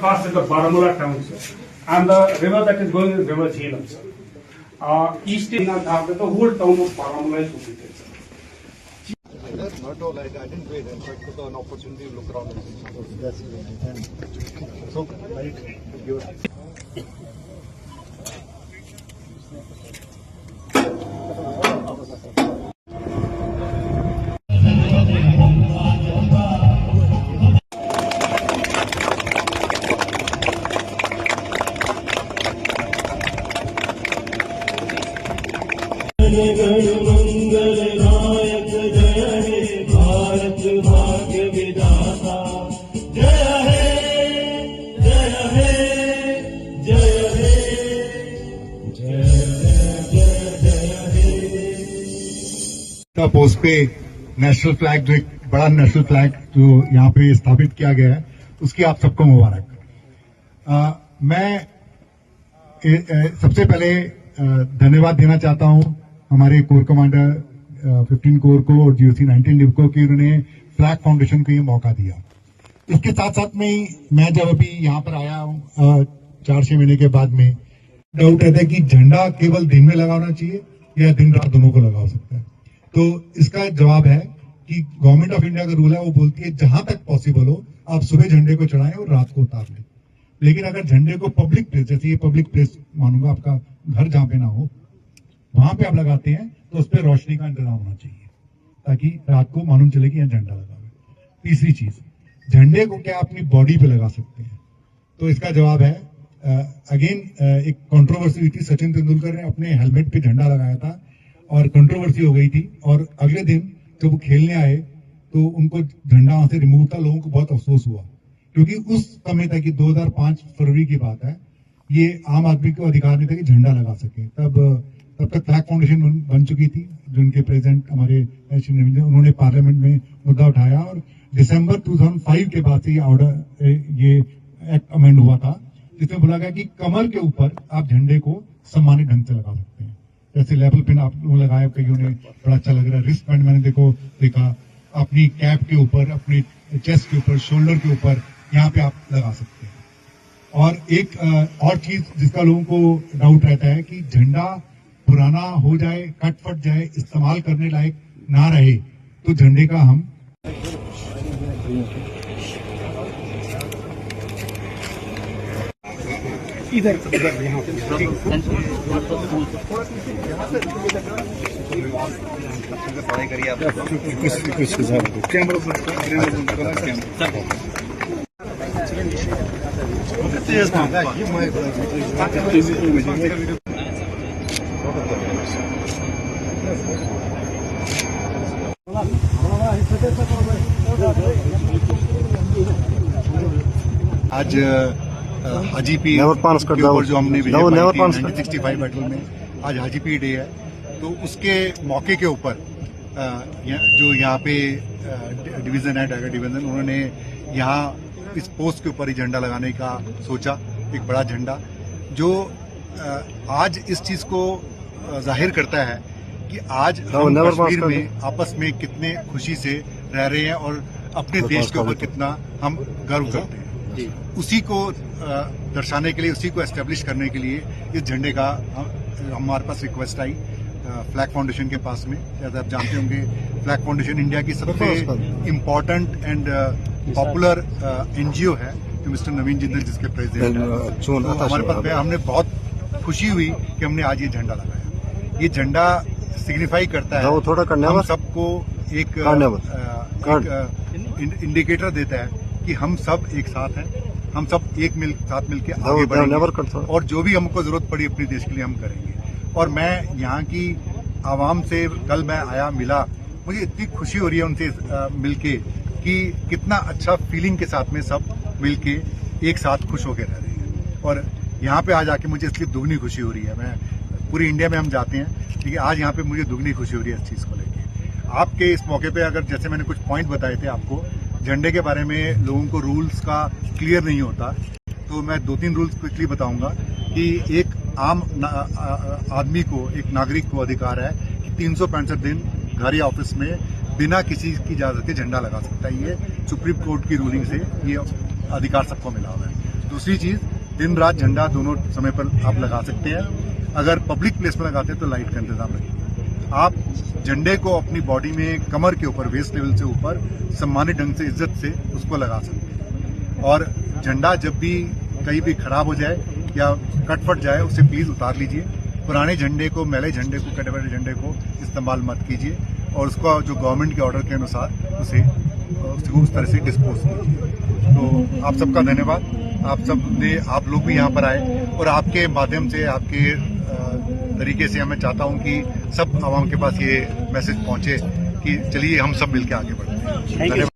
cross the Baramulla township, and the river that is going is River Jhelum, sir. East in the whole town of Baramulla is located, sir. Not all, I didn't wait. In fact, got an opportunity to look around. That's it. So, right, your. Post पे national flag, जो एक बड़ा national flag जो यहाँ पे स्थापित किया गया है, उसकी आप सबको मुबारक। मैं सबसे पहले धन्यवाद देना चाहता हूँ हमारे कोर कमांडर 15 कोर को और GOC 19 डिव को कि उन्होंने फ्लैग फाउंडेशन को ये मौका दिया। इसके साथ साथ में मैं जब अभी यहाँ पर आया हूँ 4-6 महीने के बाद में डाउट रहता है कि झंडा केवल दिन में लगाना चाहिए या दिन रात दोनों को लगा सकता है। तो इसका जवाब है कि गवर्नमेंट ऑफ इंडिया का रूल है, वो बोलती है जहां तक पॉसिबल हो आप सुबह झंडे को चढ़ाएं और रात को उतार लें। लेकिन अगर झंडे को पब्लिक प्लेस, जैसे ये पब्लिक प्लेस मानूंगा आपका घर जहां पे ना हो, वहां पे आप लगाते हैं तो उस पर रोशनी का इंतजाम होना चाहिए ताकि रात को मालूम चले कि यहाँ झंडा लगा हुआ। तीसरी चीज, झंडे को क्या अपनी बॉडी पे लगा सकते हैं? तो इसका जवाब है अगेन एक कंट्रोवर्सी हुई थी। सचिन तेंदुलकर ने अपने हेलमेट पे झंडा लगाया था और कंट्रोवर्सी हो गई थी, और अगले दिन जब वो खेलने आए तो उनको झंडा वहां से रिमूव था। लोगों को बहुत अफसोस हुआ क्योंकि उस समय तक, 2005 फरवरी की बात है, ये आम आदमी को अधिकार नहीं था कि झंडा लगा सके। तब तक फ्लैग फाउंडेशन बन चुकी थी, जो उनके प्रेसिडेंट हमारे श्री नवीन, उन्होंने पार्लियामेंट में मुद्दा उठाया और दिसंबर 2005 के बाद से ये ऑर्डर, ये एक्ट अमेंड हुआ था, जिसमें बोला गया कि कमर के ऊपर आप झंडे को सम्मानित ढंग से लगा सकते हैं। जैसे लेवल पिन आप लोग लगाए, कईयों ने बड़ा अच्छा लग रहा है। रिस्ट बैंड मैंने देखा अपनी कैप के ऊपर, अपनी चेस्ट के ऊपर, शोल्डर के ऊपर, यहाँ पे आप लगा सकते हैं। और एक और चीज जिसका लोगों को डाउट रहता है कि झंडा पुराना हो जाए, कट फट जाए, इस्तेमाल करने लायक ना रहे, तो झंडे का हम इधर यहाँ पढ़ाई करिए आप। आज हाजी पीर के ऊपर जो हमने 1965 बैटल में आज हाजी पीर डे है, तो उसके मौके के ऊपर जो यहाँ पे डिवीजन है, टाइगर डिवीजन, उन्होंने यहाँ इस पोस्ट के ऊपर ही झंडा लगाने का सोचा, एक बड़ा झंडा जो आज इस चीज को जाहिर करता है कि आज हम कश्मीर में आपस में कितने खुशी से रह रहे हैं और अपने देश के ऊपर कितना हम गर्व करते हैं। उसी को दर्शाने के लिए, उसी को एस्टेब्लिश करने के लिए इस झंडे का हमारे पास रिक्वेस्ट आई फ्लैग फाउंडेशन के पास में। जैसे आप जानते होंगे, फ्लैग फाउंडेशन इंडिया की सबसे इम्पोर्टेंट एंड पॉपुलर NGO है, जो मिस्टर नवीन जिंदल जिसके प्रेसिडेंट हैं। तो हमारे पास हमने बहुत खुशी हुई कि हमने आज ये झंडा लगाया। ये झंडा सिग्निफाई करता है, हम सबको एक इंडिकेटर देता है कि हम सब एक साथ हैं, हम सब साथ मिलके आगे बढ़ेंगे और जो भी हमको जरूरत पड़ी अपने देश के लिए हम करेंगे। और मैं यहाँ की आवाम से कल मैं आया, मिला, मुझे इतनी खुशी हो रही है उनसे मिलके कि कितना अच्छा फीलिंग के साथ में सब मिलके एक साथ खुश होकर रह रहे हैं। और यहाँ पे आज आके मुझे इसलिए दुगनी खुशी हो रही है। मैं पूरी इंडिया में हम जाते हैं, लेकिन आज यहाँ पे मुझे दुगनी खुशी हो रही है इस चीज़ को लेके। आपके इस मौके पे अगर जैसे मैंने कुछ पॉइंट बताए थे आपको झंडे के बारे में, लोगों को रूल्स का क्लियर नहीं होता, तो मैं 2-3 रूल्स क्विकली बताऊंगा कि एक आम आदमी को, एक नागरिक को अधिकार है कि 365 दिन घर या ऑफिस में बिना किसी की इजाजत के झंडा लगा सकता है। ये सुप्रीम कोर्ट की रूलिंग से ये अधिकार सबको मिला हुआ है। दूसरी चीज, दिन रात झंडा दोनों समय पर आप लगा सकते हैं। अगर पब्लिक प्लेस में लगाते हैं तो लाइट का इंतजाम रखिए। आप झंडे को अपनी बॉडी में कमर के ऊपर, वेस्ट लेवल से ऊपर सम्मानित ढंग से, इज्जत से उसको लगा सकते हैं। और झंडा जब भी कहीं भी खराब हो जाए या कट फट जाए उसे प्लीज उतार लीजिए। पुराने झंडे को, मैले झंडे को, कटे हुए झंडे को इस्तेमाल मत कीजिए और उसका जो गवर्नमेंट के ऑर्डर के अनुसार उसे उस तरह से डिस्पोज कीजिए। तो आप सबका धन्यवाद। आप लोग भी यहाँ पर आए और आपके माध्यम से, आपके तरीके से मैं चाहता हूँ कि सब आवाम के पास ये मैसेज पहुंचे कि चलिए हम सब मिलकर आगे बढ़ते हैं। धन्यवाद।